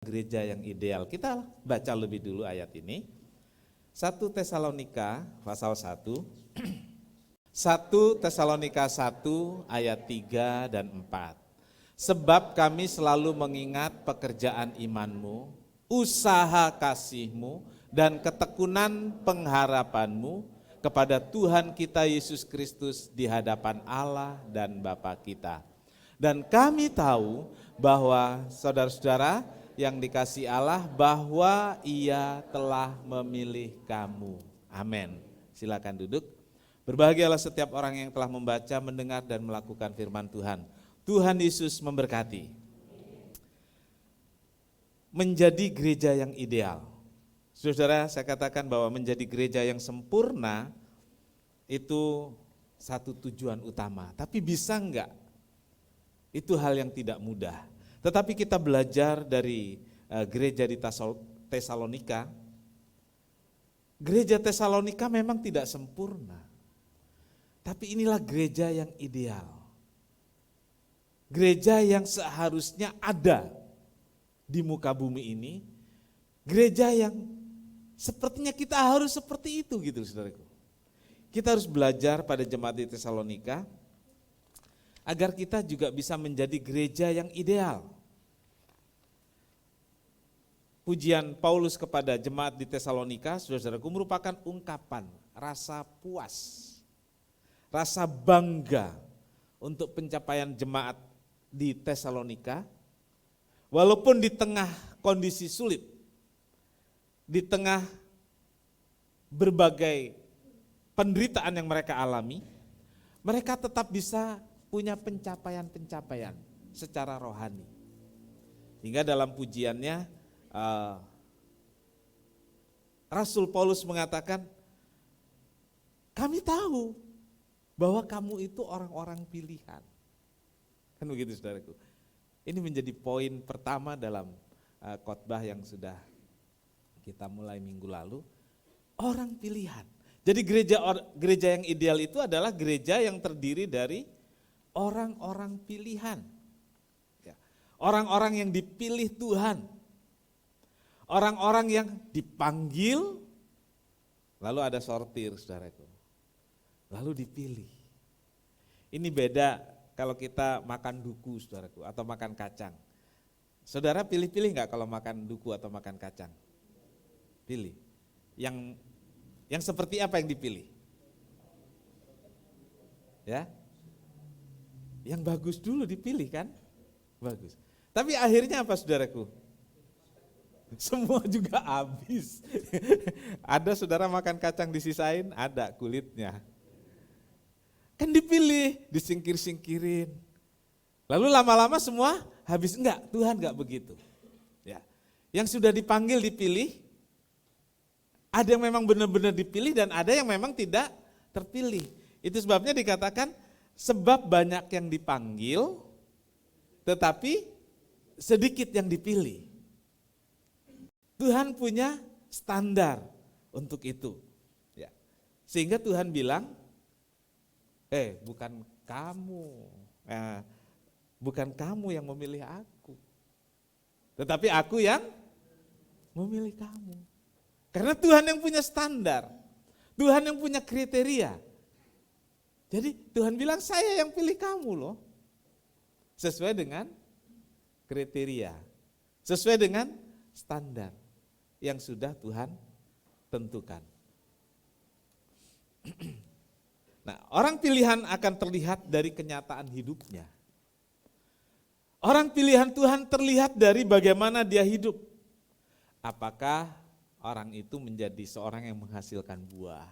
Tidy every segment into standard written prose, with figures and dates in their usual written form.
gereja yang ideal. Kita baca lebih dulu ayat ini. 1 Tesalonika pasal 1. 1 Tesalonika 1 ayat 3 dan 4. Sebab kami selalu mengingat pekerjaan imanmu, usaha kasihmu, dan ketekunan pengharapanmu kepada Tuhan kita Yesus Kristus di hadapan Allah dan Bapa kita. Dan kami tahu bahwa saudara-saudara yang dikasihi Allah, bahwa Ia telah memilih kamu. Amin. Silakan duduk. Berbahagialah setiap orang yang telah membaca, mendengar, dan melakukan firman Tuhan. Tuhan Yesus memberkati. Menjadi gereja yang ideal. Saudara, saya katakan bahwa menjadi gereja yang sempurna itu satu tujuan utama. Tapi bisa enggak? Itu hal yang tidak mudah. Tetapi kita belajar dari gereja di Tesalonika. Gereja Tesalonika memang tidak sempurna. Tapi inilah gereja yang ideal. Gereja yang seharusnya ada di muka bumi ini. Gereja yang sepertinya kita harus seperti itu gitu saudaraku. Kita harus belajar pada jemaat di Tesalonika agar kita juga bisa menjadi gereja yang ideal. Pujian Paulus kepada jemaat di Tesalonika, saudara-saudaraku, merupakan ungkapan rasa puas, rasa bangga untuk pencapaian jemaat di Tesalonika, walaupun di tengah kondisi sulit, di tengah berbagai penderitaan yang mereka alami, mereka tetap bisa punya pencapaian-pencapaian secara rohani. Hingga dalam pujiannya, Rasul Paulus mengatakan, kami tahu bahwa kamu itu orang-orang pilihan. Kan begitu saudaraku. Ini menjadi poin pertama dalam khotbah yang sudah kita mulai minggu lalu. Orang pilihan. Jadi gereja yang ideal itu adalah gereja yang terdiri dari orang-orang pilihan. Orang-orang yang dipilih Tuhan. Orang-orang yang dipanggil, lalu ada sortir saudaraku. Lalu dipilih. Ini beda kalau kita makan duku saudaraku, atau makan kacang. Saudara pilih-pilih enggak kalau makan duku atau makan kacang? Pilih. Yang seperti apa yang dipilih? Ya. Yang bagus dulu dipilih kan? Bagus. Tapi akhirnya apa saudaraku? Semua juga habis. Ada saudara makan kacang disisain, ada kulitnya. Kan dipilih, disingkir-singkirin. Lalu lama-lama semua habis. Enggak, Tuhan enggak begitu. Ya. Yang sudah dipanggil dipilih, ada yang memang benar-benar dipilih dan ada yang memang tidak terpilih. Itu sebabnya dikatakan sebab banyak yang dipanggil tetapi sedikit yang dipilih. Tuhan punya standar untuk itu. Ya. Sehingga Tuhan bilang, bukan kamu yang memilih aku, tetapi aku yang memilih kamu. Karena Tuhan yang punya standar, Tuhan yang punya kriteria. Jadi Tuhan bilang, saya yang pilih kamu loh. Sesuai dengan kriteria, sesuai dengan standar yang sudah Tuhan tentukan. Nah, orang pilihan akan terlihat dari kenyataan hidupnya. Orang pilihan Tuhan terlihat dari bagaimana dia hidup. Apakah orang itu menjadi seorang yang menghasilkan buah?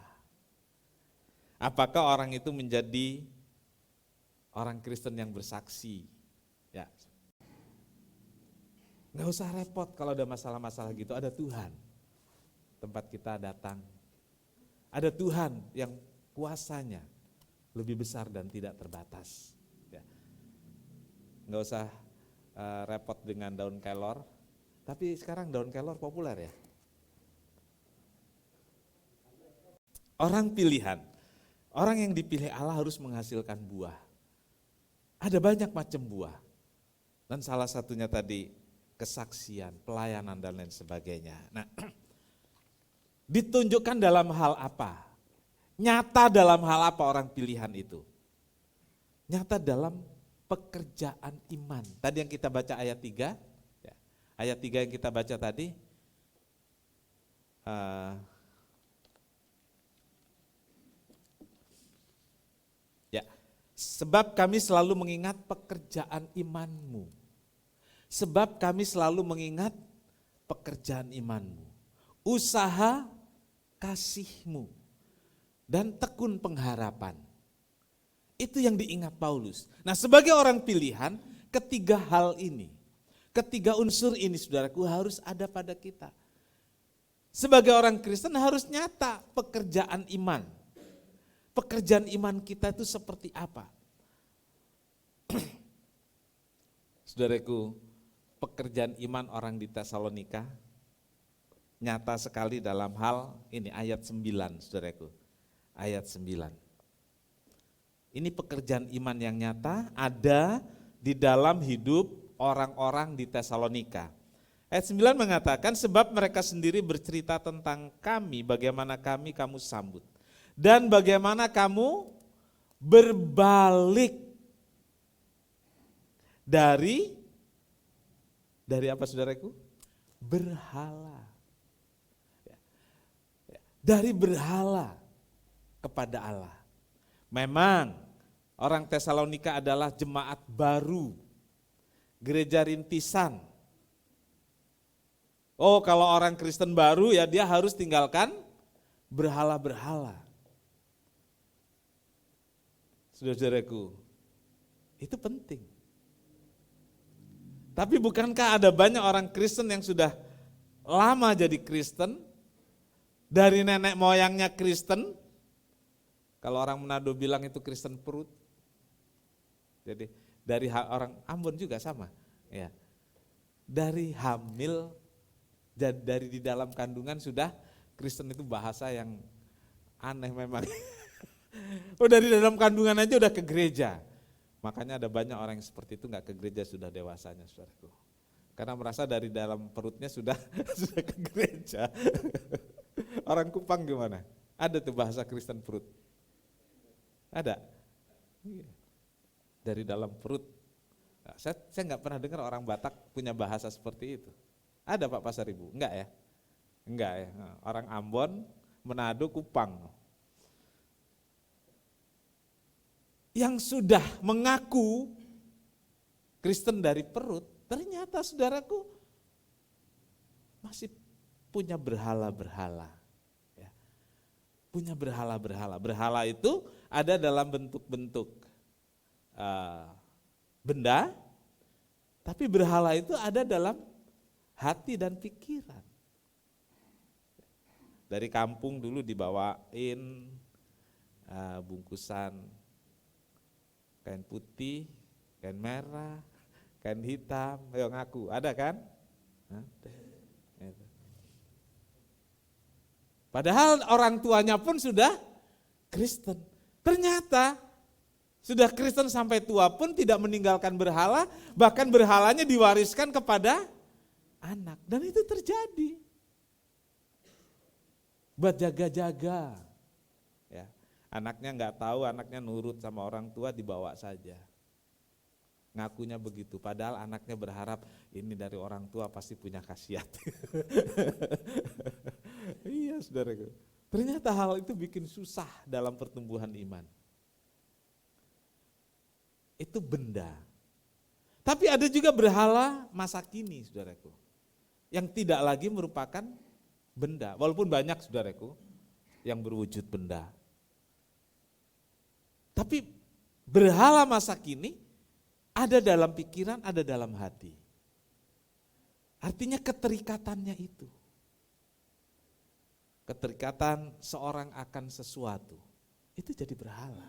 Apakah orang itu menjadi orang Kristen yang bersaksi? Ya. Nggak usah repot kalau ada masalah-masalah gitu, ada Tuhan tempat kita datang. Ada Tuhan yang kuasanya lebih besar dan tidak terbatas. Ya. Nggak usah repot dengan daun kelor, tapi sekarang daun kelor populer ya. Orang pilihan, orang yang dipilih Allah harus menghasilkan buah. Ada banyak macam buah, dan salah satunya tadi kesaksian, pelayanan dan lain sebagainya. Nah, ditunjukkan dalam hal apa? Nyata dalam hal apa orang pilihan itu? Nyata dalam pekerjaan iman. Tadi yang kita baca ayat 3, ya, ayat 3 yang kita baca tadi, ya, sebab kami selalu mengingat pekerjaan imanmu. Sebab kami selalu mengingat pekerjaan imanmu, usaha kasihmu, dan tekun pengharapan. Itu yang diingat Paulus. Nah, sebagai orang pilihan, ketiga hal ini, ketiga unsur ini saudaraku harus ada pada kita. Sebagai orang Kristen harus nyata pekerjaan iman. Pekerjaan iman kita itu seperti apa? Saudaraku, pekerjaan iman orang di Tesalonika nyata sekali dalam hal ini ayat 9, saudaraku. Ayat 9. Ini pekerjaan iman yang nyata ada di dalam hidup orang-orang di Tesalonika. Ayat 9 mengatakan, sebab mereka sendiri bercerita tentang kami, bagaimana kamu sambut. Dan bagaimana kamu berbalik dari apa saudaraku? Berhala. Dari berhala kepada Allah. Memang orang Tesalonika adalah jemaat baru, gereja rintisan. Oh, kalau orang Kristen baru ya dia harus tinggalkan berhala-berhala. Saudara-saudaraku, itu penting. Tapi bukankah ada banyak orang Kristen yang sudah lama jadi Kristen, dari nenek moyangnya Kristen, kalau orang Manado bilang itu Kristen perut, jadi dari orang Ambon juga sama, ya. Dari hamil, dari di dalam kandungan sudah Kristen itu bahasa yang aneh memang. Oh, dari dalam kandungan aja udah ke gereja. Makanya ada banyak orang yang seperti itu nggak ke gereja sudah dewasanya, saudaraku. Karena merasa dari dalam perutnya sudah sudah ke gereja. Orang Kupang gimana? Ada tuh bahasa Kristen perut. Ada. Dari dalam perut. Nah, saya nggak pernah dengar orang Batak punya bahasa seperti itu. Ada Pak Pasaribu? Enggak ya? Enggak ya. Orang Ambon, Manado, Kupang. Yang sudah mengaku Kristen dari perut, ternyata saudaraku masih punya berhala-berhala. Ya. Punya berhala-berhala. Berhala itu ada dalam bentuk-bentuk benda, tapi berhala itu ada dalam hati dan pikiran. Dari kampung dulu dibawain bungkusan kain putih, kain merah, kain hitam, ayo ngaku, ada kan? Padahal orang tuanya pun sudah Kristen. Ternyata sudah Kristen sampai tua pun tidak meninggalkan berhala, bahkan berhalanya diwariskan kepada anak. Dan itu terjadi. Buat jaga-jaga. Ya. Anaknya nggak tahu, anaknya nurut sama orang tua, dibawa saja. Ngakunya begitu, padahal anaknya berharap ini dari orang tua pasti punya khasiat. Iya saudaraku, ternyata hal itu bikin susah dalam pertumbuhan iman. Itu benda. Tapi ada juga berhala masa kini saudaraku, yang tidak lagi merupakan benda, walaupun banyak saudaraku yang berwujud benda. Tapi berhala masa kini ada dalam pikiran, ada dalam hati. Artinya keterikatannya itu. Keterikatan seorang akan sesuatu, itu jadi berhala.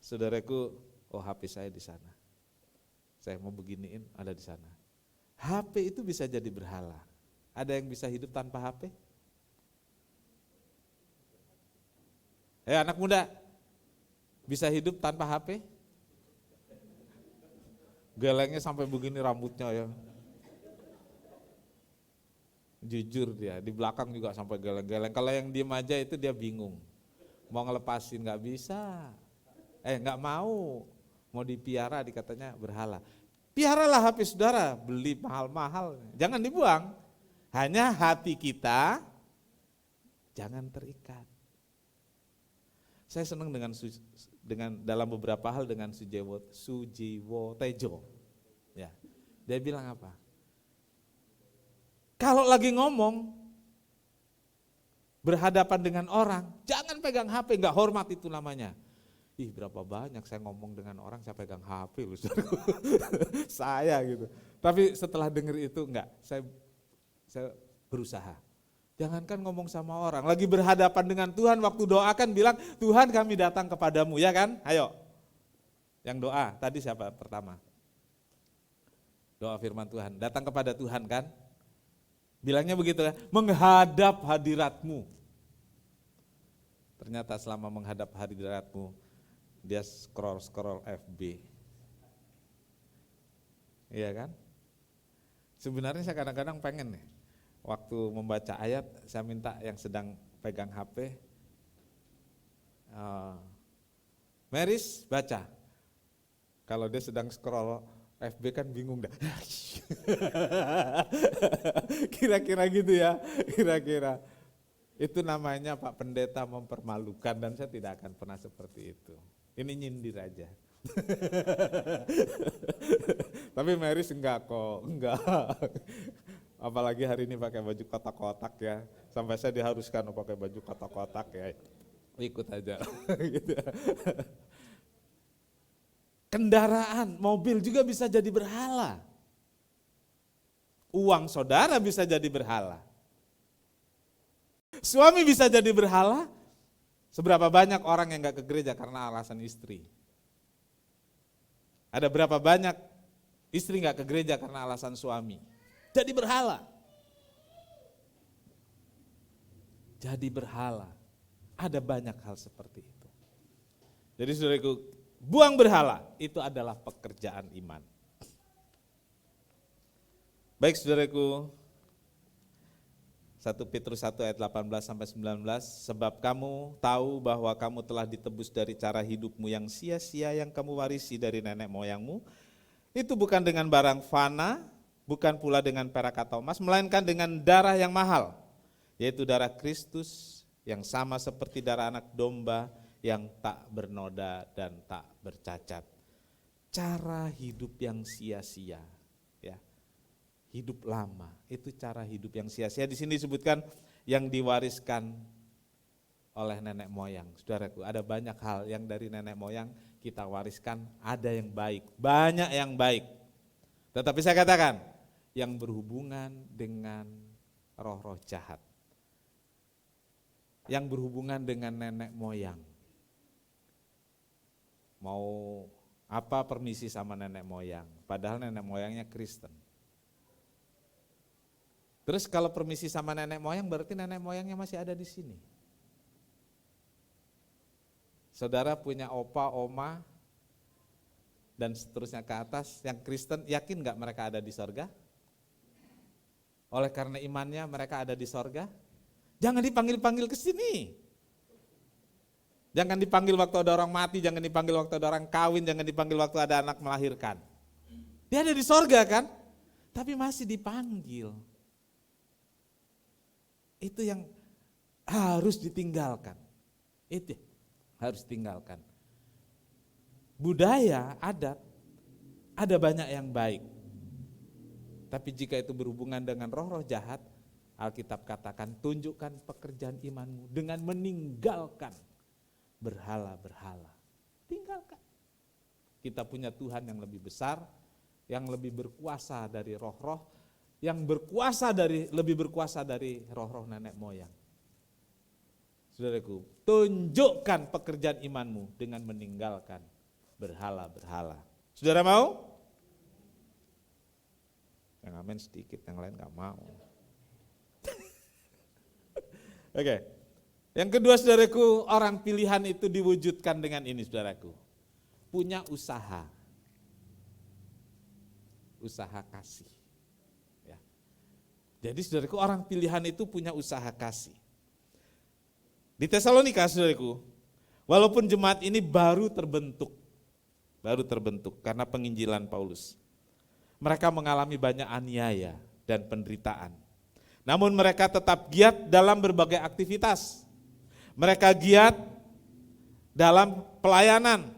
Saudaraku, oh HP saya di sana. Saya mau beginiin, ada di sana. HP itu bisa jadi berhala. Ada yang bisa hidup tanpa HP? Anak muda, bisa hidup tanpa HP? Gelengnya sampai begini rambutnya ya. Jujur dia, di belakang juga sampai geleng-geleng. Kalau yang diem aja itu dia bingung. Mau ngelepasin nggak bisa. Nggak mau. Mau dipiara dikatanya berhala. Piaralah HP saudara, beli mahal-mahal. Jangan dibuang. Hanya hati kita jangan terikat. Saya senang dengan dalam beberapa hal dengan Sujiwo Tejo. Ya. Dia bilang apa? Kalau lagi ngomong berhadapan dengan orang, jangan pegang HP, enggak hormat itu namanya. Ih, berapa banyak saya ngomong dengan orang saya pegang HP loh. Saya gitu. Tapi setelah dengar itu enggak, saya berusaha. Jangankan ngomong sama orang, lagi berhadapan dengan Tuhan, waktu doakan bilang, Tuhan kami datang kepadamu, ya kan? Ayo, yang doa, tadi siapa pertama? Doa firman Tuhan, datang kepada Tuhan kan? Bilangnya begitu ya, menghadap hadiratmu. Ternyata selama menghadap hadiratmu, dia scroll FB. Iya kan? Sebenarnya saya kadang-kadang pengen nih, waktu membaca ayat, saya minta yang sedang pegang HP, Meris baca. Kalau dia sedang scroll FB kan bingung dah. Kira-kira gitu ya, kira-kira. Itu namanya Pak Pendeta mempermalukan dan saya tidak akan pernah seperti itu. Ini nyindir aja. Tapi Meris enggak kok, enggak. Apalagi hari ini pakai baju kotak-kotak ya, sampai saya diharuskan pakai baju kotak-kotak ya, ikut aja. Gitu. Kendaraan, mobil juga bisa jadi berhala. Uang saudara bisa jadi berhala. Suami bisa jadi berhala. Seberapa banyak orang yang gak ke gereja karena alasan istri? Ada berapa banyak istri gak ke gereja karena alasan suami? Jadi berhala. Jadi berhala. Ada banyak hal seperti itu. Jadi saudaraku, buang berhala itu adalah pekerjaan iman. Baik saudaraku, 1 Petrus 1 ayat 18 sampai 19, sebab kamu tahu bahwa kamu telah ditebus dari cara hidupmu yang sia-sia yang kamu warisi dari nenek moyangmu, itu bukan dengan barang fana, bukan pula dengan perak atau emas, melainkan dengan darah yang mahal, yaitu darah Kristus yang sama seperti darah anak domba yang tak bernoda dan tak bercacat. Cara hidup yang sia-sia, ya, hidup lama, itu cara hidup yang sia-sia. Di sini disebutkan yang diwariskan oleh nenek moyang. Saudaraku, ada banyak hal yang dari nenek moyang kita wariskan, ada yang baik, banyak yang baik. Tetapi saya katakan, yang berhubungan dengan roh-roh jahat, yang berhubungan dengan nenek moyang. Mau apa permisi sama nenek moyang, padahal nenek moyangnya Kristen. Terus kalau permisi sama nenek moyang berarti nenek moyangnya masih ada di sini. Saudara punya opa, oma, dan seterusnya ke atas, yang Kristen, yakin gak mereka ada di sorga? Oleh karena imannya mereka ada di sorga? Jangan dipanggil-panggil ke sini. Jangan dipanggil waktu ada orang mati, jangan dipanggil waktu ada orang kawin, jangan dipanggil waktu ada anak melahirkan. Dia ada di sorga kan? Tapi masih dipanggil. Itu yang harus ditinggalkan. Itu harus ditinggalkan. Budaya, adat, ada banyak yang baik. Tapi jika itu berhubungan dengan roh-roh jahat, Alkitab katakan tunjukkan pekerjaan imanmu dengan meninggalkan berhala-berhala. Tinggalkan. Kita punya Tuhan yang lebih besar, yang lebih berkuasa dari roh-roh, yang lebih berkuasa dari roh-roh nenek moyang. Saudaraku, tunjukkan pekerjaan imanmu dengan meninggalkan berhala-berhala. Saudara mau? Yang amin sedikit, yang lain gak mau. Oke. Yang kedua saudaraku, orang pilihan itu diwujudkan dengan ini saudaraku. Punya usaha. usaha kasih. Ya. Jadi saudaraku, orang pilihan itu punya usaha kasih. Di Tesalonika saudaraku, walaupun jemaat ini baru terbentuk karena penginjilan Paulus. Mereka mengalami banyak aniaya dan penderitaan. Namun mereka tetap giat dalam berbagai aktivitas. Mereka giat dalam pelayanan.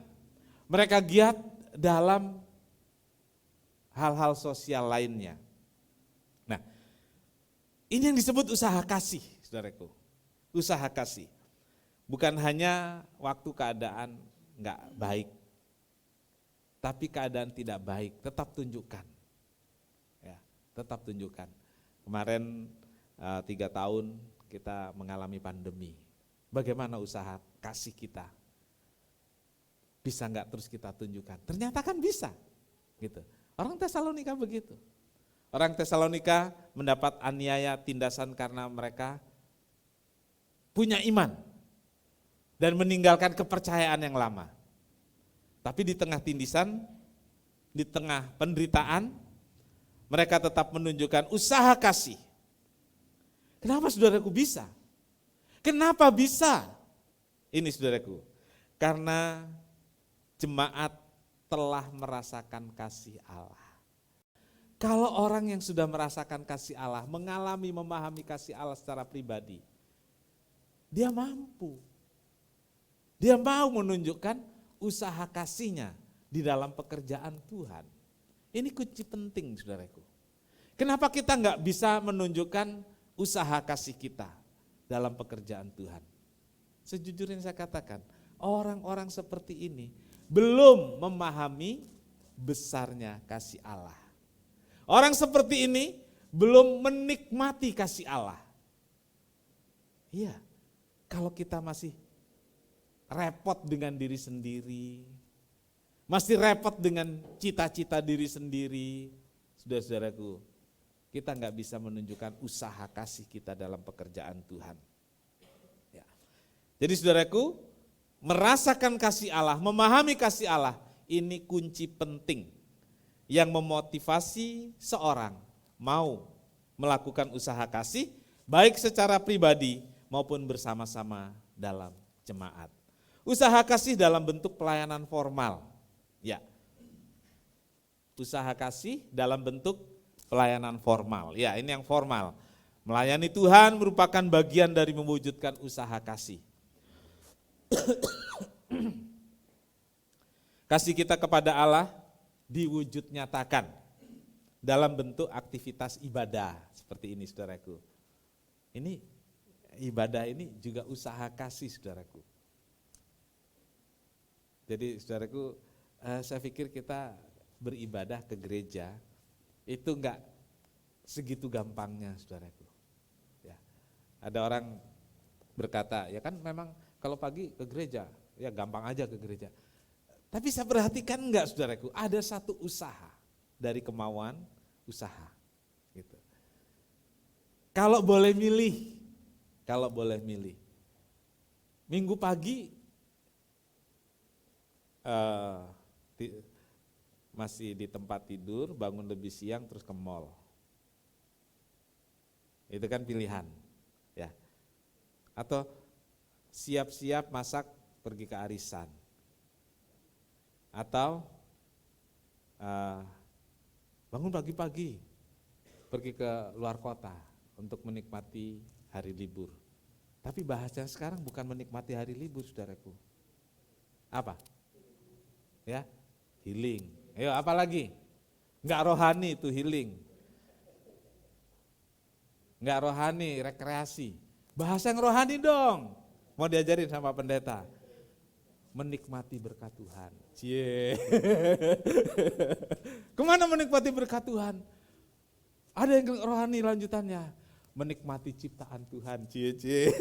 Mereka giat dalam hal-hal sosial lainnya. Nah, ini yang disebut usaha kasih, saudaraku. Usaha kasih. Bukan hanya waktu keadaan enggak baik, tapi keadaan tidak baik, tetap tunjukkan. Ya, tetap tunjukkan. Kemarin 3 tahun kita mengalami pandemi. Bagaimana usaha kasih kita? Bisa enggak terus kita tunjukkan? Ternyata kan bisa. Gitu. Orang Tesalonika begitu. Orang Tesalonika mendapat aniaya tindasan karena mereka punya iman dan meninggalkan kepercayaan yang lama. Tapi di tengah tindisan, di tengah penderitaan, mereka tetap menunjukkan usaha kasih. Kenapa saudaraku bisa? Kenapa bisa? Ini saudaraku, karena jemaat telah merasakan kasih Allah. Kalau orang yang sudah merasakan kasih Allah, mengalami, memahami kasih Allah secara pribadi, dia mampu. Dia mau menunjukkan usaha kasihnya di dalam pekerjaan Tuhan. Ini kunci penting saudaraku. Kenapa kita enggak bisa menunjukkan usaha kasih kita dalam pekerjaan Tuhan? Sejujurnya saya katakan, orang-orang seperti ini belum memahami besarnya kasih Allah. Orang seperti ini belum menikmati kasih Allah. Iya, kalau kita masih repot dengan diri sendiri, masih repot dengan cita-cita diri sendiri, saudara-saudaraku, kita enggak bisa menunjukkan usaha kasih kita dalam pekerjaan Tuhan. Ya. Jadi saudaraku, merasakan kasih Allah, memahami kasih Allah, ini kunci penting yang memotivasi seorang mau melakukan usaha kasih, baik secara pribadi maupun bersama-sama dalam jemaat. Usaha kasih dalam bentuk pelayanan formal. Ya. Usaha kasih dalam bentuk pelayanan formal. Ya, ini yang formal. Melayani Tuhan merupakan bagian dari mewujudkan usaha kasih. Kasih kita kepada Allah diwujud nyatakan dalam bentuk aktivitas ibadah seperti ini saudaraku. Ini ibadah ini juga usaha kasih saudaraku. Jadi saudaraku, saya pikir kita beribadah ke gereja itu enggak segitu gampangnya saudaraku. Ya. Ada orang berkata, ya kan memang kalau pagi ke gereja, ya gampang aja ke gereja. Tapi saya perhatikan enggak saudaraku, ada satu usaha dari kemauan usaha. Gitu. Kalau boleh milih, minggu pagi masih di tempat tidur, bangun lebih siang terus ke mall. Itu kan pilihan, ya. Atau siap-siap masak pergi ke arisan. Atau bangun pagi-pagi pergi ke luar kota untuk menikmati hari libur. Tapi bahasanya sekarang bukan menikmati hari libur saudaraku. Apa? Ya, healing. Ayo apa lagi? Enggak rohani itu healing. Enggak rohani, rekreasi. Bahasa yang rohani dong. Mau diajarin sama pendeta. Menikmati berkat Tuhan. Cie. Kemana menikmati berkat Tuhan? Ada yang rohani lanjutannya. Menikmati ciptaan Tuhan. Cie.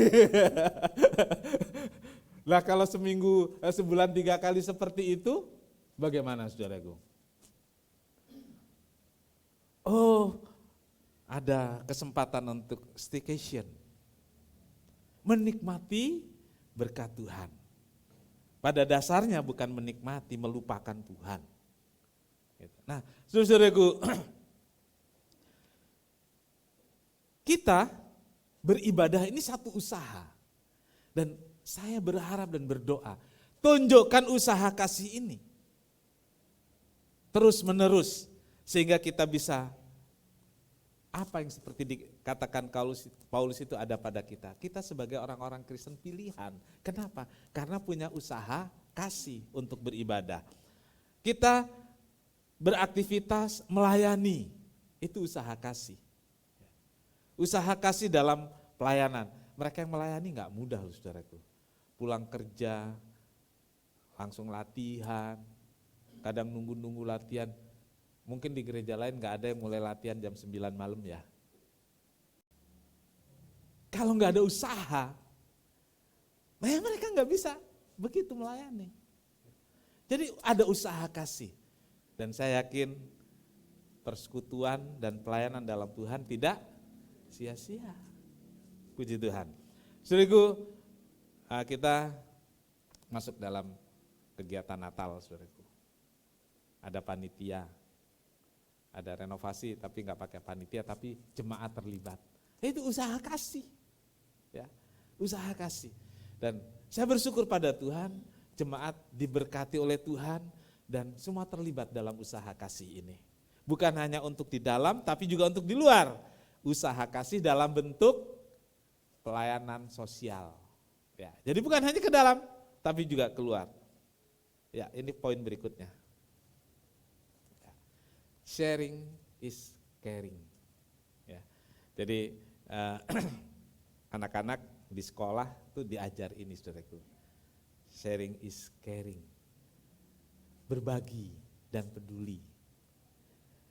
Lah kalau sebulan 3 kali seperti itu, bagaimana saudaraku? Oh, ada kesempatan untuk staycation. Menikmati berkat Tuhan. Pada dasarnya bukan menikmati, melupakan Tuhan. Nah, saudara-saudaraku, kita beribadah ini satu usaha. Dan saya berharap dan berdoa, tunjukkan usaha kasih ini terus menerus, sehingga kita bisa apa yang seperti dikatakan Paulus itu ada pada kita. Kita sebagai orang-orang Kristen pilihan. Kenapa? Karena punya usaha kasih untuk beribadah. Kita beraktivitas melayani, itu usaha kasih. Usaha kasih dalam pelayanan. Mereka yang melayani gak mudah loh saudaraku. Pulang kerja, langsung latihan, kadang nunggu-nunggu latihan. Mungkin di gereja lain gak ada yang mulai latihan jam 9 malam ya. Kalau gak ada usaha, mereka gak bisa begitu melayani. Jadi ada usaha kasih. Dan saya yakin persekutuan dan pelayanan dalam Tuhan tidak sia-sia. Puji Tuhan. Saudaraku, kita masuk dalam kegiatan Natal, saudaraku. Ada panitia, ada renovasi tapi nggak pakai panitia, tapi jemaat terlibat. Itu usaha kasih, ya, usaha kasih. Dan saya bersyukur pada Tuhan, jemaat diberkati oleh Tuhan dan semua terlibat dalam usaha kasih ini. Bukan hanya untuk di dalam, tapi juga untuk di luar. Usaha kasih dalam bentuk pelayanan sosial. Ya, jadi bukan hanya ke dalam, tapi juga keluar. Ya, ini poin berikutnya. Sharing is caring. Ya, jadi anak-anak di sekolah tuh diajar ini, saudaraku. Sharing is caring. Berbagi dan peduli.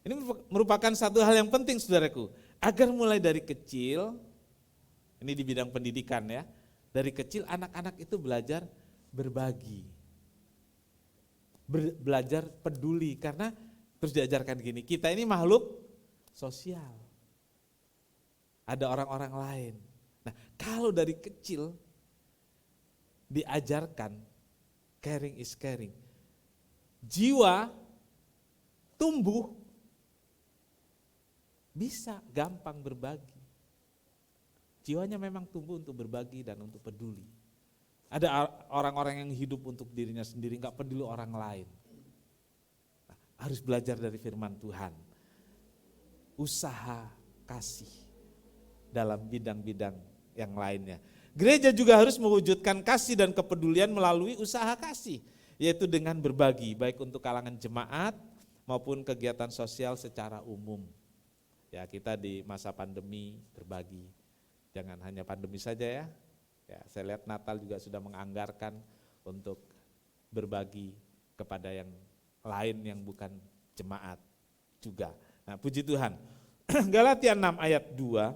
Ini merupakan satu hal yang penting, saudaraku, agar mulai dari kecil, ini di bidang pendidikan ya, dari kecil anak-anak itu belajar berbagi, belajar peduli, karena terus diajarkan gini, kita ini makhluk sosial, ada orang-orang lain. Nah, kalau dari kecil diajarkan caring is caring, jiwa tumbuh, bisa gampang berbagi. Jiwanya memang tumbuh untuk berbagi dan untuk peduli. Ada orang-orang yang hidup untuk dirinya sendiri, gak peduli orang lain. Nah, harus belajar dari firman Tuhan. Usaha kasih dalam bidang-bidang yang lainnya. Gereja juga harus mewujudkan kasih dan kepedulian melalui usaha kasih, yaitu dengan berbagi, baik untuk kalangan jemaat maupun kegiatan sosial secara umum. Ya, kita di masa pandemi berbagi, jangan hanya pandemi saja ya. Ya, saya lihat Natal juga sudah menganggarkan untuk berbagi kepada yang lain yang bukan jemaat juga. Nah, puji Tuhan. Galatia 6 ayat 2.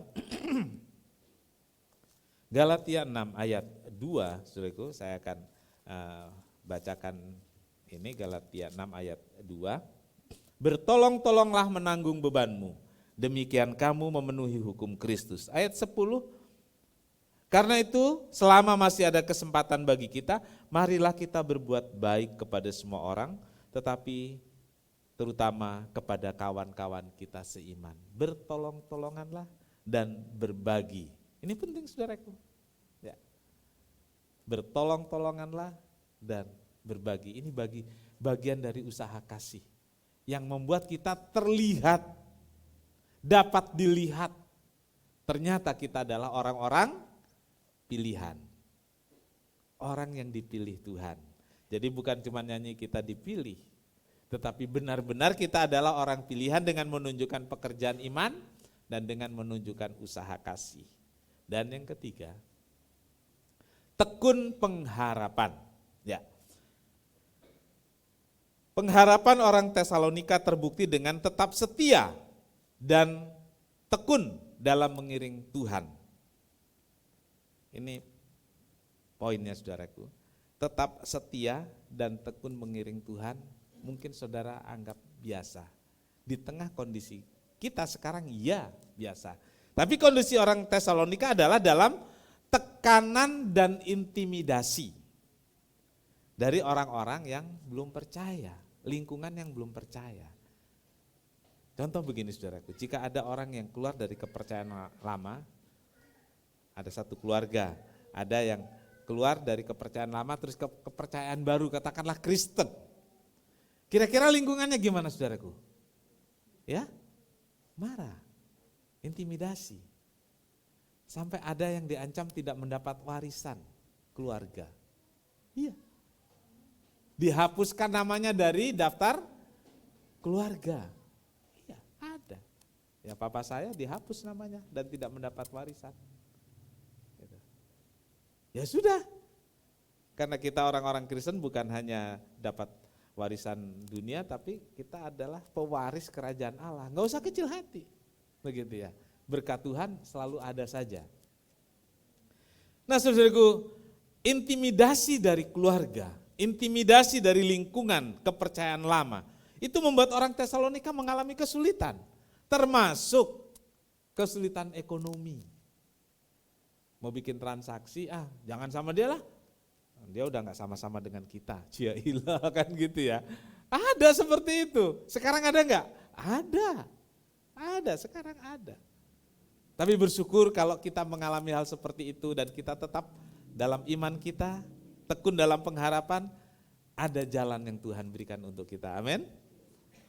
Galatia 6 ayat 2, saudaraku, saya akan bacakan ini Galatia 6 ayat 2. Bertolong-tolonglah menanggung bebanmu, demikian kamu memenuhi hukum Kristus. Ayat 10, karena itu selama masih ada kesempatan bagi kita, marilah kita berbuat baik kepada semua orang, tetapi terutama kepada kawan-kawan kita seiman. Bertolong-tolonganlah dan berbagi. Ini penting, saudaraku. Ya. Bertolong-tolonganlah dan berbagi. Ini bagian dari usaha kasih yang membuat kita terlihat, dapat dilihat. Ternyata kita adalah orang-orang pilihan. Orang yang dipilih Tuhan. Jadi bukan cuma nyanyi kita dipilih, tetapi benar-benar kita adalah orang pilihan dengan menunjukkan pekerjaan iman dan dengan menunjukkan usaha kasih. Dan yang ketiga, tekun pengharapan. Ya. Pengharapan orang Tesalonika terbukti dengan tetap setia dan tekun dalam mengiring Tuhan. Ini poinnya, saudaraku. Tetap setia dan tekun mengiring Tuhan, mungkin saudara anggap biasa. Di tengah kondisi kita sekarang ya biasa. Tapi kondisi orang Tesalonika adalah dalam tekanan dan intimidasi dari orang-orang yang belum percaya, lingkungan yang belum percaya. Contoh begini saudaraku, jika ada orang yang keluar dari kepercayaan lama, ada satu keluarga, ada yang keluar dari kepercayaan lama terus ke kepercayaan baru, katakanlah Kristen. Kira-kira lingkungannya gimana saudaraku? Ya, marah, intimidasi. Sampai ada yang diancam tidak mendapat warisan keluarga. Iya. Dihapuskan namanya dari daftar keluarga. Iya, ada. Ya papa saya dihapus namanya dan tidak mendapat warisan. Gitu. Ya sudah. Karena kita orang-orang Kristen bukan hanya dapat warisan dunia, tapi kita adalah pewaris kerajaan Allah. Enggak usah kecil hati. Begitu ya. Berkat Tuhan selalu ada saja. Nah saudaraku, intimidasi dari keluarga, intimidasi dari lingkungan kepercayaan lama, itu membuat orang Tesalonika mengalami kesulitan, termasuk kesulitan ekonomi. Mau bikin transaksi, jangan sama dia lah, dia udah gak sama-sama dengan kita, jailah kan gitu ya. Ada seperti itu, sekarang ada gak? Ada, sekarang ada. Tapi bersyukur kalau kita mengalami hal seperti itu dan kita tetap dalam iman kita, tekun dalam pengharapan, ada jalan yang Tuhan berikan untuk kita, amin.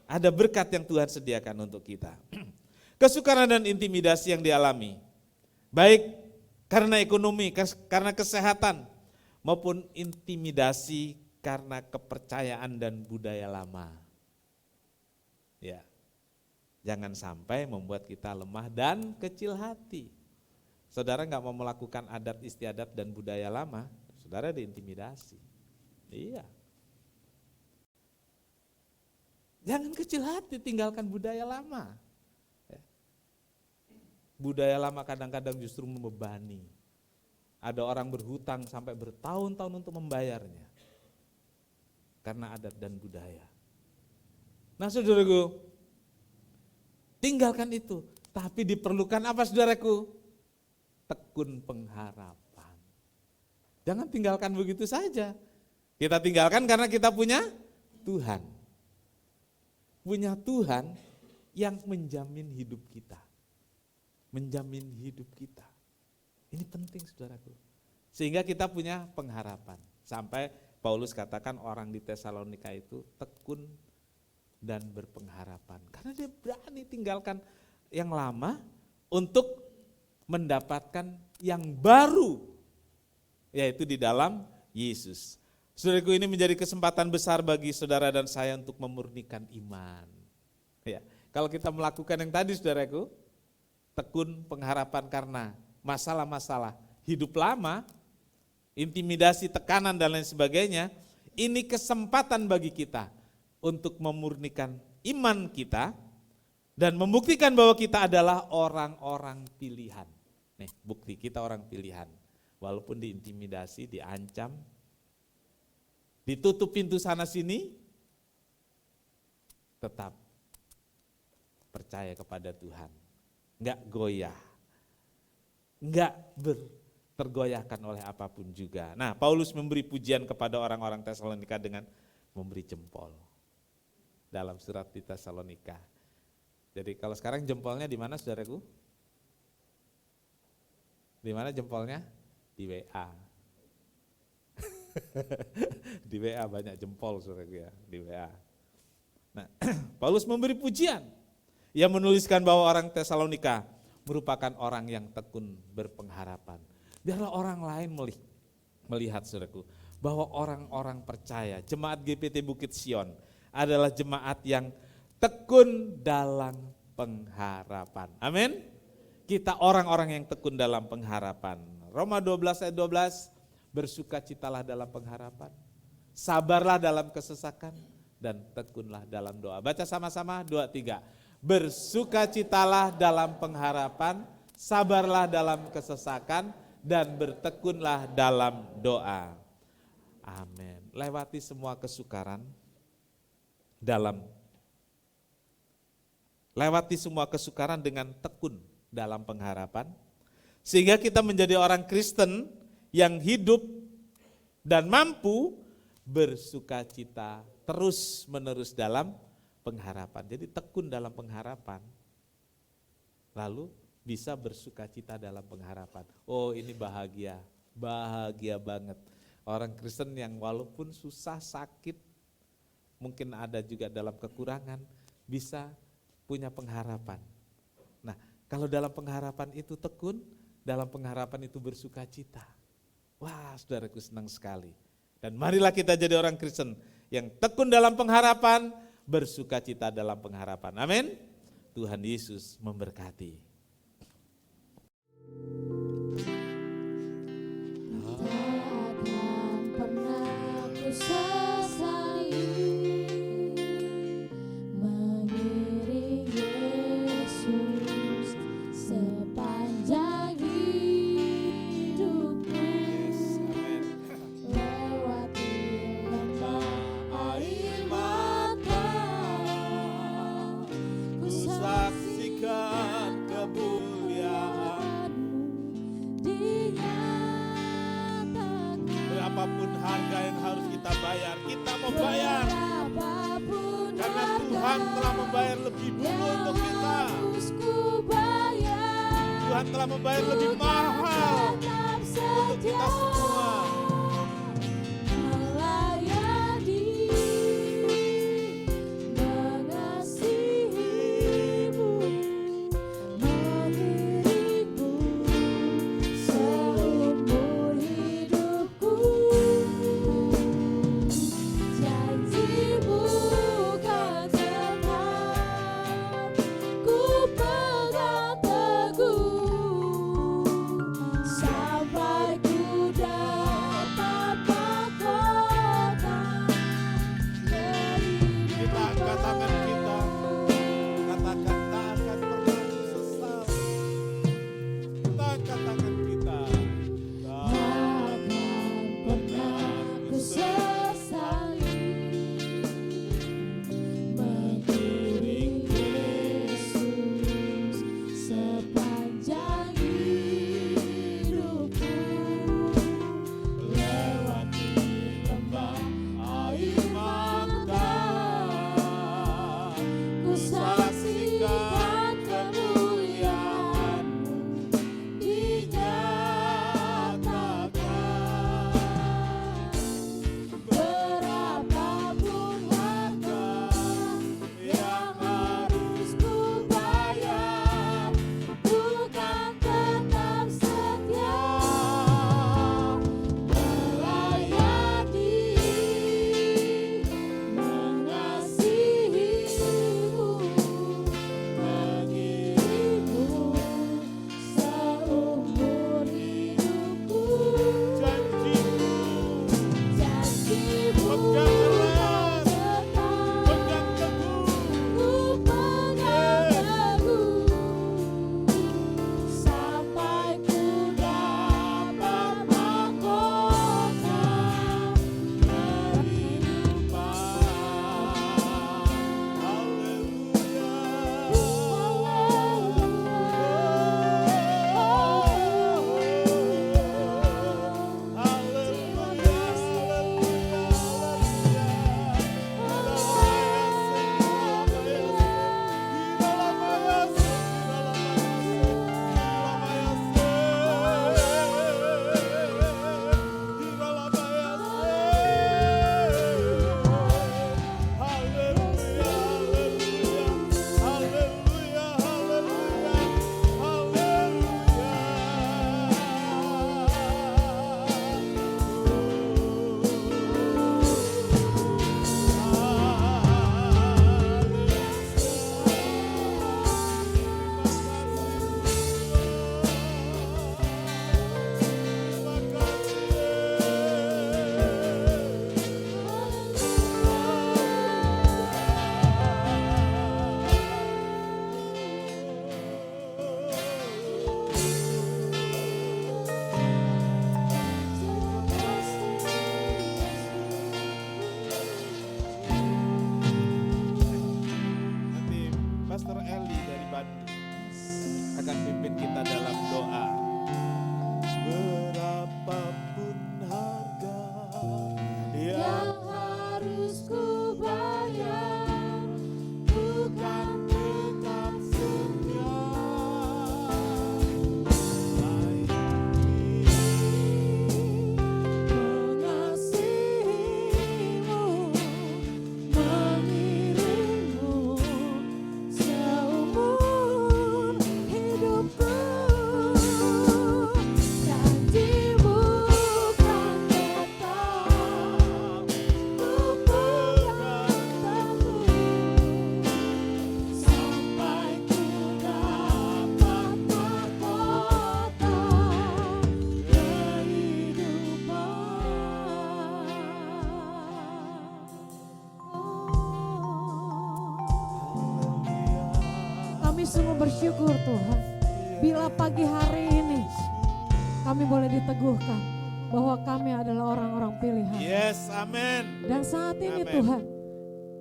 Ada berkat yang Tuhan sediakan untuk kita. Kesukaran dan intimidasi yang dialami, baik karena ekonomi, karena kesehatan, maupun intimidasi karena kepercayaan dan budaya lama. Ya, jangan sampai membuat kita lemah dan kecil hati. Saudara nggak mau melakukan adat istiadat dan budaya lama, saudara diintimidasi. Iya. Jangan kecil hati, tinggalkan budaya lama. Budaya lama kadang-kadang justru membebani. Ada orang berhutang sampai bertahun-tahun untuk membayarnya. Karena adat dan budaya. Nah saudaraku, tinggalkan itu. Tapi diperlukan apa saudaraku? Tekun pengharapan. Jangan tinggalkan begitu saja. Kita tinggalkan karena kita punya Tuhan. Punya Tuhan yang menjamin hidup kita. Menjamin hidup kita. Ini penting saudaraku. Sehingga kita punya pengharapan. Sampai Paulus katakan orang di Tesalonika itu tekun dan berpengharapan. Karena dia berani tinggalkan yang lama untuk mendapatkan yang baru. Yaitu di dalam Yesus. Saudaraku, ini menjadi kesempatan besar bagi saudara dan saya untuk memurnikan iman. Ya, kalau kita melakukan yang tadi saudaraku, tekun pengharapan karena masalah-masalah hidup lama, intimidasi, tekanan dan lain sebagainya, ini kesempatan bagi kita untuk memurnikan iman kita dan membuktikan bahwa kita adalah orang-orang pilihan. Nih, bukti kita orang pilihan. Walaupun diintimidasi, diancam, ditutup pintu sana sini, tetap percaya kepada Tuhan. Enggak goyah, enggak tergoyahkan oleh apapun juga. Nah, Paulus memberi pujian kepada orang-orang Tesalonika dengan memberi jempol dalam surat di Tesalonika. Jadi kalau sekarang jempolnya di mana saudaraku? Di mana jempolnya? Di WA. Di WA banyak jempol saudaraku ya, di WA. Nah, Paulus memberi pujian. Ia menuliskan bahwa orang Tesalonika merupakan orang yang tekun berpengharapan. Biarlah orang lain melihat saudaraku, bahwa orang-orang percaya, jemaat GPT Bukit Sion adalah jemaat yang tekun dalam pengharapan. Amin. Kita orang-orang yang tekun dalam pengharapan. Roma 12 ayat 12, bersukacitalah dalam pengharapan, sabarlah dalam kesesakan, dan tekunlah dalam doa. Baca sama-sama, 2, 3. Bersukacitalah dalam pengharapan, sabarlah dalam kesesakan, dan bertekunlah dalam doa. Amin. Lewati semua kesukaran dengan tekun dalam pengharapan, sehingga kita menjadi orang Kristen yang hidup dan mampu bersukacita terus menerus dalam pengharapan. Jadi tekun dalam pengharapan, lalu bisa bersukacita dalam pengharapan. Oh, ini bahagia, bahagia banget. Orang Kristen yang walaupun susah, sakit, mungkin ada juga dalam kekurangan, bisa punya pengharapan. Nah, kalau dalam pengharapan itu tekun, dalam pengharapan itu bersukacita. Wah, saudaraku, senang sekali. Dan marilah kita jadi orang Kristen yang tekun dalam pengharapan, bersukacita dalam pengharapan. Amin. Tuhan Yesus memberkati. Takkan pernah ku sesali mengiring Yesus sepanjang hidupku, lewati lembah air mata, ku saksikan kemuliaan-Mu dinyatakan. Berapapun harga yang harus kita bayar, kita mau bayar. Karena Tuhan telah membayar lebih dulu untuk kita. Tuhan telah membayar lebih mahal untuk kita semua. Melayani, mengasihi-Mu, mengiring-Mu seumur hidupku. Janji-Mu kan tetap ku pegang teguh, sampai ku dapat mahkota Kita angkat tangan kehidupan. kita, katakan tak akan pernah sesal. Kita angkat tangan kita. Takkan pernah ku sesali mengiring Yesus sepanjang hidupku, lewati lembah air mata, ku saksikan kemuliaan-Mu dinyatakan. Berapapun harga yang harus ku bayar, ku kan tetap setia melayani, mengasihi-Mu, mengiring-Mu seumur hidupku. Janji-Mu Pegang erat, tetap pegang teguh. ku pegang teguh, sampai ku dapat mahkota Nanti Pastor Eli dari Bandung akan pimpin kita dalam doa. Berapapun harga yang harus ku bayar, sungguh bersyukur Tuhan. Bila pagi hari ini kami boleh diteguhkan bahwa kami adalah orang-orang pilihan. Yes, amin. Dan saat ini Amin. Tuhan,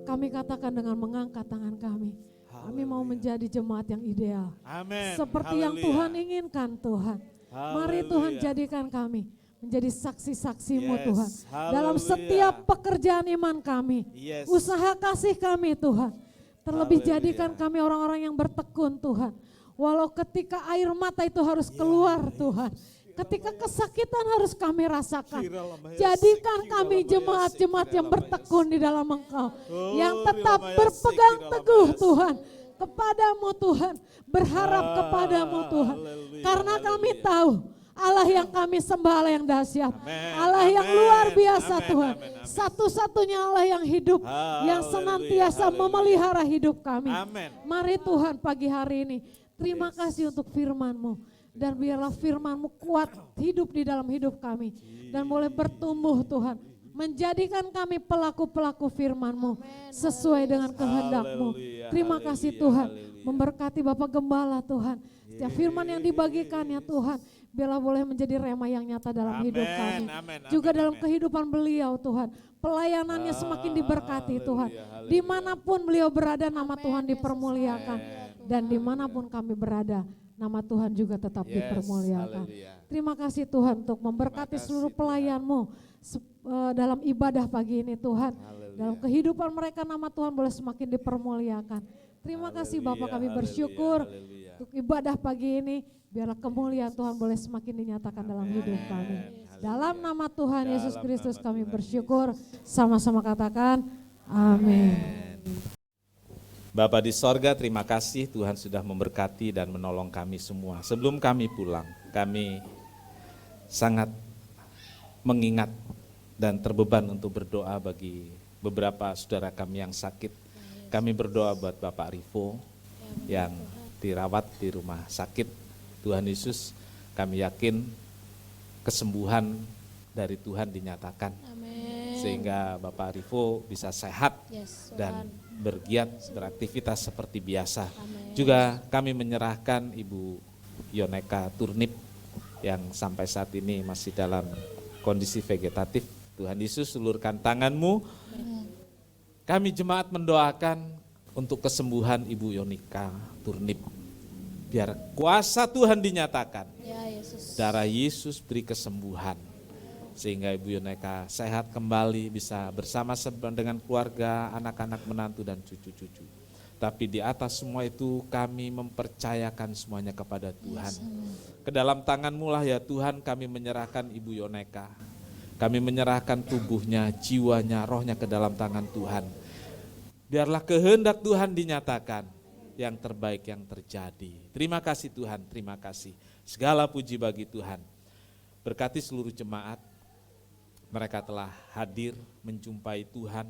kami katakan dengan mengangkat tangan kami. Kami mau menjadi jemaat yang ideal. Amin. Seperti yang Haleluya. Tuhan inginkan Tuhan. Mari Tuhan Haleluya. jadikan kami menjadi saksi-saksi-Mu Yes, Tuhan. Dalam haleluya. setiap pekerjaan iman kami. Yes. Usaha kasih kami Tuhan. Terlebih Haleluya. jadikan kami orang-orang yang bertekun Tuhan. Walau ketika air mata itu harus keluar Tuhan. Ketika kesakitan harus kami rasakan. Jadikan kami jemaat-jemaat yang bertekun di dalam Engkau. Yang tetap berpegang teguh Tuhan. Kepadamu Tuhan. Berharap kepadamu Tuhan. Karena kami tahu Allah yang kami sembah Allah yang dahsyat. Amen, Allah yang amen, luar biasa amen, Tuhan. amen, amen. Satu-satunya Allah yang hidup. Yang Haleluya, senantiasa haleluya. memelihara hidup kami. Amin. Mari Tuhan pagi hari ini. Terima kasih untuk firman-Mu. Dan biarlah firman-Mu kuat hidup di dalam hidup kami. Dan boleh bertumbuh Tuhan. Menjadikan kami pelaku-pelaku firman-Mu. Sesuai dengan kehendak-Mu. Haleluya, Terima kasih haleluya, Tuhan. haleluya. Memberkati Bapak Gembala Tuhan. Setiap firman yang dibagikannya Tuhan. Biarlah boleh menjadi rema yang nyata dalam Amin, hidup kami. amin, Juga amin, dalam amin. kehidupan beliau Tuhan. Pelayanannya semakin diberkati Tuhan. Haleluya, haleluya. Dimanapun beliau berada nama Tuhan dipermuliakan. Dan dimanapun kami berada nama Tuhan juga tetap Yes, dipermuliakan. haleluya. Terima kasih Tuhan untuk memberkati kasih, seluruh Tuhan. pelayan-Mu dalam ibadah pagi ini Tuhan. Haleluya. Dalam kehidupan mereka nama Tuhan boleh semakin dipermuliakan. Terima kasih Bapak, kami Haleluya, bersyukur haleluya. untuk ibadah pagi ini. Biarlah kemuliaan Tuhan boleh semakin dinyatakan dalam hidup kami. Haleluya. Dalam nama Tuhan Yesus Dalam Kristus nama kami Tuhan bersyukur. Sama-sama katakan amin. Bapa di sorga, terima kasih Tuhan sudah memberkati dan menolong kami semua. Sebelum kami pulang, kami sangat mengingat dan terbeban untuk berdoa bagi beberapa saudara kami yang sakit. Kami berdoa buat Bapak Rifo yang dirawat di rumah sakit. Tuhan Yesus, kami yakin kesembuhan dari Tuhan dinyatakan. Amin. Sehingga Bapak Rifo bisa sehat Yes, dan Tuhan. bergiat beraktivitas seperti biasa. Amin. Juga kami menyerahkan Ibu Yoneka Turnip yang sampai saat ini masih dalam kondisi vegetatif. Tuhan Yesus, ulurkan tangan-Mu. Kami jemaat mendoakan untuk kesembuhan Ibu Yoneka Turnip. Biar kuasa Tuhan dinyatakan. Ya Yesus. Darah Yesus beri kesembuhan. Sehingga Ibu Yoneka sehat kembali, bisa bersama dengan keluarga, anak-anak, menantu dan cucu-cucu. Tapi di atas semua itu kami mempercayakan semuanya kepada Tuhan. Ke dalam tangan-Mu lah ya Tuhan kami menyerahkan Ibu Yoneka. Kami menyerahkan tubuhnya, jiwanya, rohnya ke dalam tangan Tuhan. Biarlah kehendak Tuhan dinyatakan, yang terbaik yang terjadi. Terima kasih Tuhan, terima kasih. Segala puji bagi Tuhan. Berkati seluruh jemaat, mereka telah hadir menjumpai Tuhan.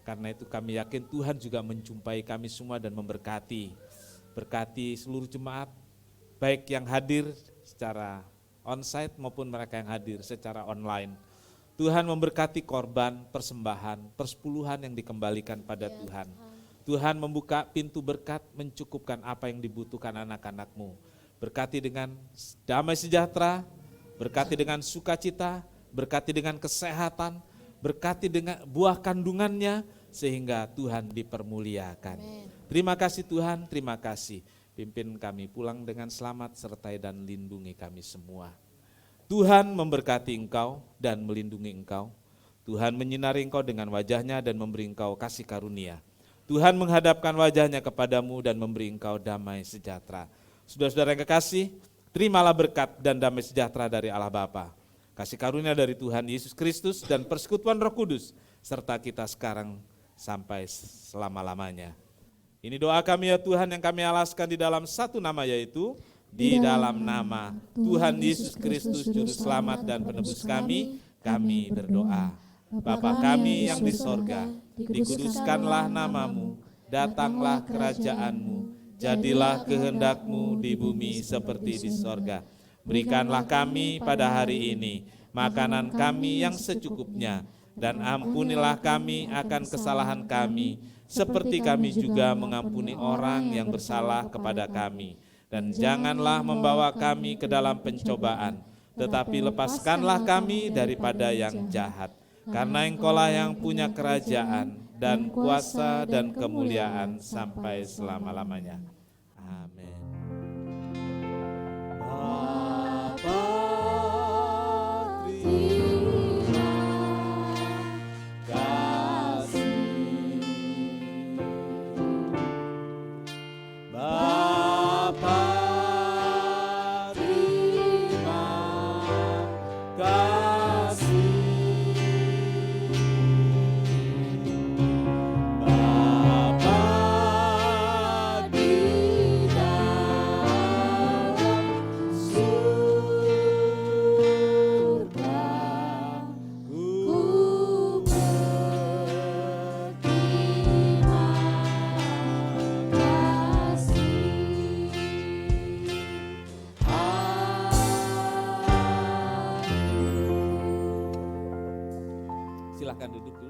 Karena itu kami yakin Tuhan juga menjumpai kami semua dan memberkati. Berkati seluruh jemaat, baik yang hadir secara onsite maupun mereka yang hadir secara online. Tuhan memberkati korban, persembahan, persepuluhan yang dikembalikan pada Tuhan. Tuhan membuka pintu berkat, mencukupkan apa yang dibutuhkan anak-anak-Mu. Berkati dengan damai sejahtera, berkati dengan sukacita, berkati dengan kesehatan, berkati dengan buah kandungannya, sehingga Tuhan dipermuliakan. Terima kasih Tuhan, terima kasih. Pimpin kami pulang dengan selamat, sertai dan lindungi kami semua. Tuhan memberkati engkau dan melindungi engkau. Tuhan menyinari engkau dengan wajahnya dan memberi engkau kasih karunia. Tuhan menghadapkan wajahnya kepadamu dan memberi engkau damai sejahtera. Saudara-saudara yang kekasih, terimalah berkat dan damai sejahtera dari Allah Bapa, kasih karunia dari Tuhan Yesus Kristus dan persekutuan Roh Kudus, serta kita sekarang sampai selama-lamanya. Ini doa kami ya Tuhan yang kami alaskan di dalam satu nama, yaitu di dalam nama Tuhan Yesus Kristus Juru Selamat dan Penebus kami berdoa. Bapa kami yang di sorga, dikuduskanlah namamu, datanglah kerajaanmu, jadilah kehendak-Mu di bumi seperti di sorga. Berikanlah kami pada hari ini makanan kami yang secukupnya, dan ampunilah kami akan kesalahan kami, seperti kami juga mengampuni orang yang bersalah kepada kami. Dan janganlah membawa kami ke dalam pencobaan, tetapi lepaskanlah kami daripada yang jahat. Karena Engkaulah yang punya kerajaan dan kuasa dan kemuliaan sampai selama-lamanya. Amin. Bapa, terima kasih. Bapa, terima kasih. Bapa di dalam surga, ku berterima kasih. Silakan duduk.